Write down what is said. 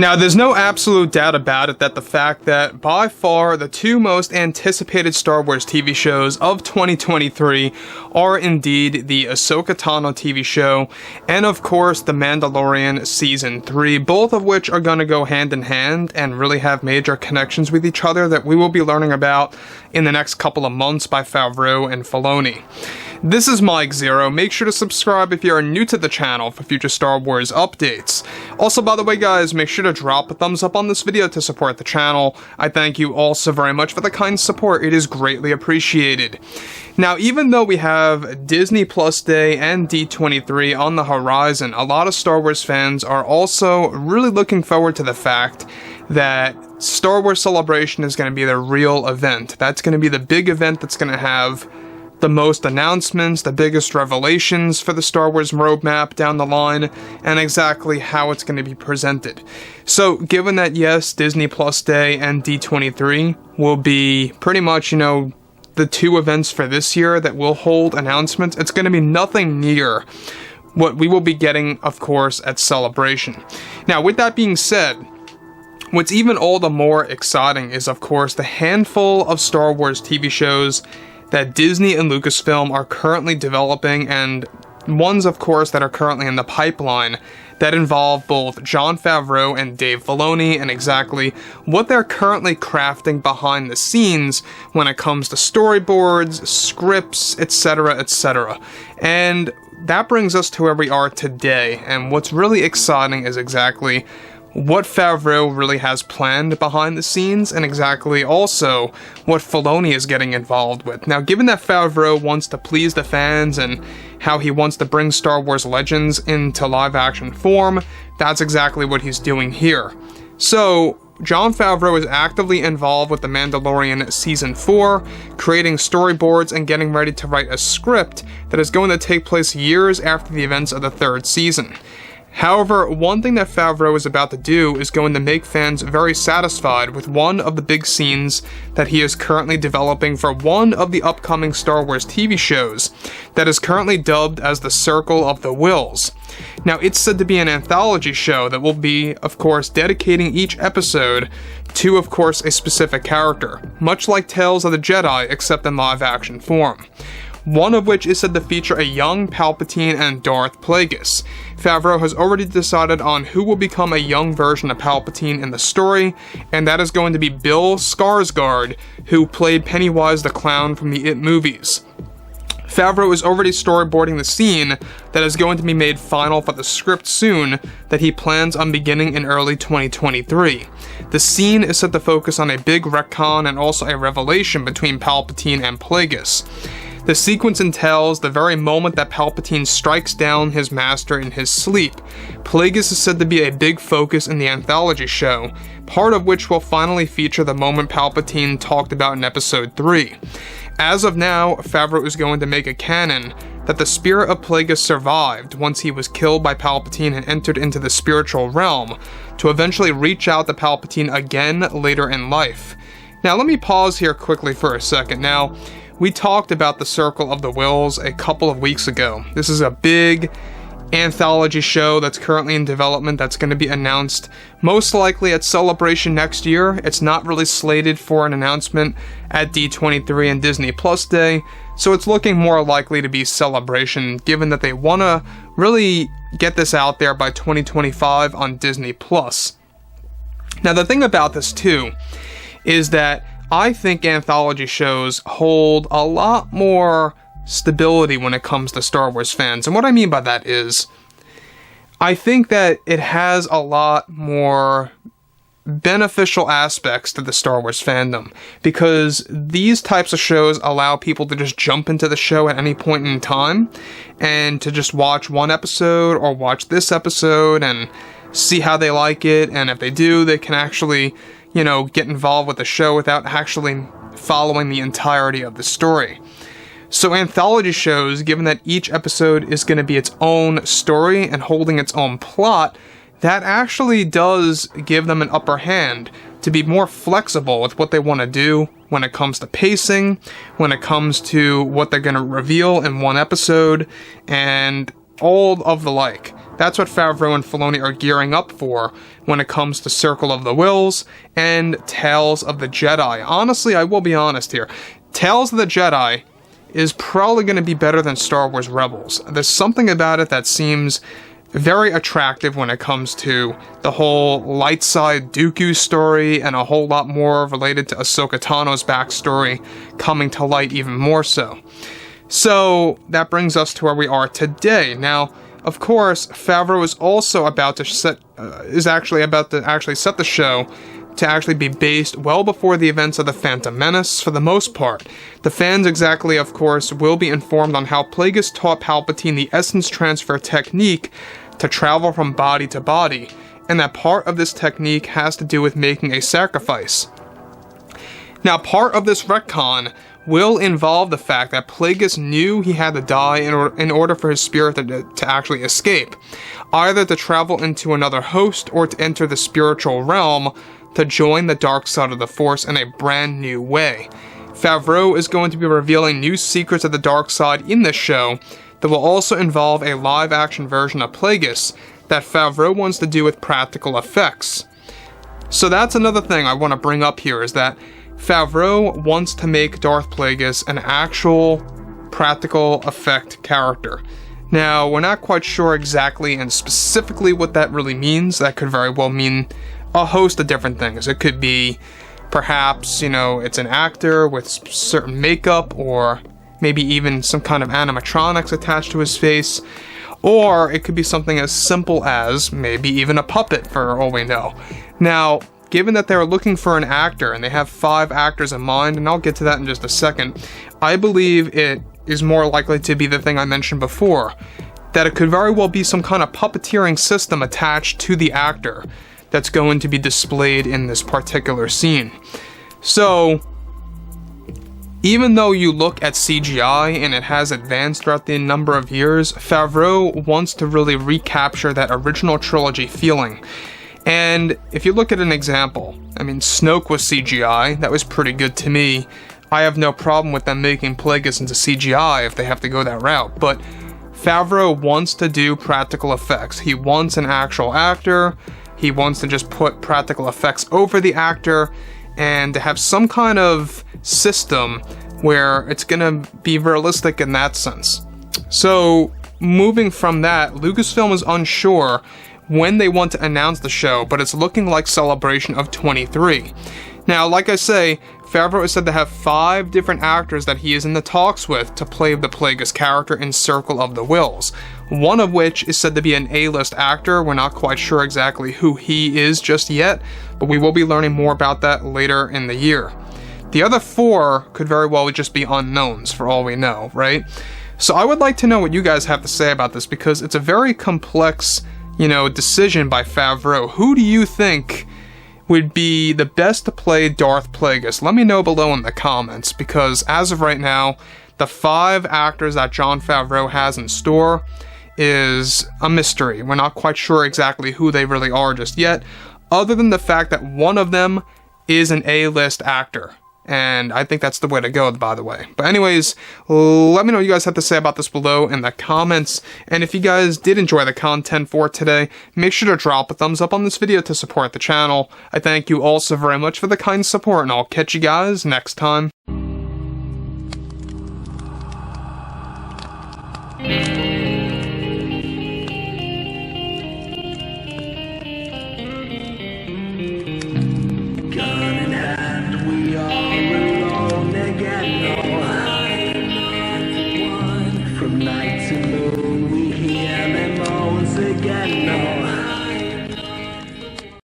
Now, there's no absolute doubt about it that the fact that by far the two most anticipated Star Wars TV shows of 2023 are indeed the Ahsoka Tano TV show and of course the Mandalorian Season 3, both of which are going to go hand in hand and really have major connections with each other that we will be learning about in the next couple of months by Favreau and Filoni. This is Mike Zero. Make sure to subscribe if you are new to the channel for future Star Wars updates. Also, by the way guys, make sure to drop a thumbs up on this video to support the channel. I thank you all so very much for the kind support. It is greatly appreciated. Now, even though we have Disney Plus Day and D23 on the horizon, a lot of Star Wars fans are also really looking forward to the fact that Star Wars Celebration is going to be the real event. That's going to be the big event that's going to have the most announcements, the biggest revelations for the Star Wars roadmap down the line, and exactly how it's going to be presented. So, given that, yes, Disney Plus Day and D23 will be pretty much, the two events for this year that will hold announcements, it's going to be nothing near what we will be getting, of course, at Celebration. Now, with that being said, what's even all the more exciting is, of course, the handful of Star Wars TV shows that Disney and Lucasfilm are currently developing, and ones, of course, that are currently in the pipeline that involve both Jon Favreau and Dave Filoni, and exactly what they're currently crafting behind the scenes when it comes to storyboards, scripts, etc., etc. And that brings us to where we are today, and what's really exciting is exactly what Favreau really has planned behind the scenes, and exactly also what Filoni is getting involved with. Now, given that Favreau wants to please the fans and how he wants to bring Star Wars Legends into live-action form, that's exactly what he's doing here. So, Jon Favreau is actively involved with The Mandalorian Season 4, creating storyboards and getting ready to write a script that is going to take place years after the events of the third season. However, one thing that Favreau is about to do is going to make fans very satisfied with one of the big scenes that he is currently developing for one of the upcoming Star Wars TV shows that is currently dubbed as the Circle of the Whills. Now, it's said to be an anthology show that will be, of course, dedicating each episode to, of course, a specific character, much like Tales of the Jedi, except in live-action form. One of which is said to feature a young Palpatine and Darth Plagueis. Favreau has already decided on who will become a young version of Palpatine in the story, and that is going to be Bill Skarsgård, who played Pennywise the Clown from the It movies. Favreau is already storyboarding the scene that is going to be made final for the script soon, that he plans on beginning in early 2023. The scene is set to focus on a big retcon and also a revelation between Palpatine and Plagueis. The sequence entails the very moment that Palpatine strikes down his master in his sleep. Plagueis is said to be a big focus in the anthology show, part of which will finally feature the moment Palpatine talked about in Episode 3. As of now, Favreau is going to make a canon that the spirit of Plagueis survived once he was killed by Palpatine and entered into the spiritual realm, to eventually reach out to Palpatine again later in life. Now, let me pause here quickly for a second. Now, we talked about the Circle of the Whills a couple of weeks ago. This is a big anthology show that's currently in development that's going to be announced most likely at Celebration next year. It's not really slated for an announcement at D23 and Disney Plus Day, so it's looking more likely to be Celebration, given that they want to really get this out there by 2025 on Disney Plus. Now, the thing about this too is that I think anthology shows hold a lot more stability when it comes to Star Wars fans. And what I mean by that is, I think that it has a lot more beneficial aspects to the Star Wars fandom, because these types of shows allow people to just jump into the show at any point in time and to just watch one episode or watch this episode and see how they like it, and if they do, they can actually get involved with the show without actually following the entirety of the story. So anthology shows, given that each episode is going to be its own story and holding its own plot, that actually does give them an upper hand to be more flexible with what they want to do when it comes to pacing, when it comes to what they're going to reveal in one episode, and all of the like. That's what Favreau and Filoni are gearing up for when it comes to Circle of the Wills and Tales of the Jedi. Honestly, I will be honest here. Tales of the Jedi is probably going to be better than Star Wars Rebels. There's something about it that seems very attractive when it comes to the whole light side Dooku story, and a whole lot more related to Ahsoka Tano's backstory coming to light even more so. So that brings us to where we are today. Now, of course, Favreau is also about to set the show to actually be based well before the events of The Phantom Menace for the most part. The fans exactly, of course, will be informed on how Plagueis taught Palpatine the essence transfer technique to travel from body to body, and that part of this technique has to do with making a sacrifice. Now, part of this retcon will involve the fact that Plagueis knew he had to die in order for his spirit to actually escape, either to travel into another host or to enter the spiritual realm to join the dark side of the Force in a brand new way. Favreau is going to be revealing new secrets of the dark side in this show that will also involve a live-action version of Plagueis that Favreau wants to do with practical effects. So that's another thing I want to bring up here, is that Favreau wants to make Darth Plagueis an actual practical effect character. Now, we're not quite sure exactly and specifically what that really means. That could very well mean a host of different things. It could be perhaps, it's an actor with certain makeup, or maybe even some kind of animatronics attached to his face, or it could be something as simple as maybe even a puppet for all we know. Now, given that they're looking for an actor and they have 5 actors in mind, and I'll get to that in just a second, I believe it is more likely to be the thing I mentioned before, that it could very well be some kind of puppeteering system attached to the actor that's going to be displayed in this particular scene. So, even though you look at CGI and it has advanced throughout the number of years, Favreau wants to really recapture that original trilogy feeling. And if you look at an example, Snoke was CGI, that was pretty good to me. I have no problem with them making Plagueis into CGI if they have to go that route, but Favreau wants to do practical effects. He wants an actual actor. He wants to just put practical effects over the actor and to have some kind of system where it's gonna be realistic in that sense. So, moving from that, Lucasfilm is unsure when they want to announce the show, but it's looking like Celebration of 23. Now, like I say, Favreau is said to have 5 different actors that he is in the talks with to play the Plagueis character in Circle of the Wills. One of which is said to be an A-list actor. We're not quite sure exactly who he is just yet, but we will be learning more about that later in the year. The other 4 could very well just be unknowns for all we know, right? So I would like to know what you guys have to say about this, because it's a very complex, decision by Favreau. Who do you think would be the best to play Darth Plagueis? Let me know below in the comments, because as of right now, the 5 actors that Jon Favreau has in store is a mystery. We're not quite sure exactly who they really are just yet, other than the fact that one of them is an A-list actor. And I think that's the way to go, by the way. But anyways, let me know what you guys have to say about this below in the comments. And if you guys did enjoy the content for today, make sure to drop a thumbs up on this video to support the channel. I thank you all so very much for the kind support, and I'll catch you guys next time.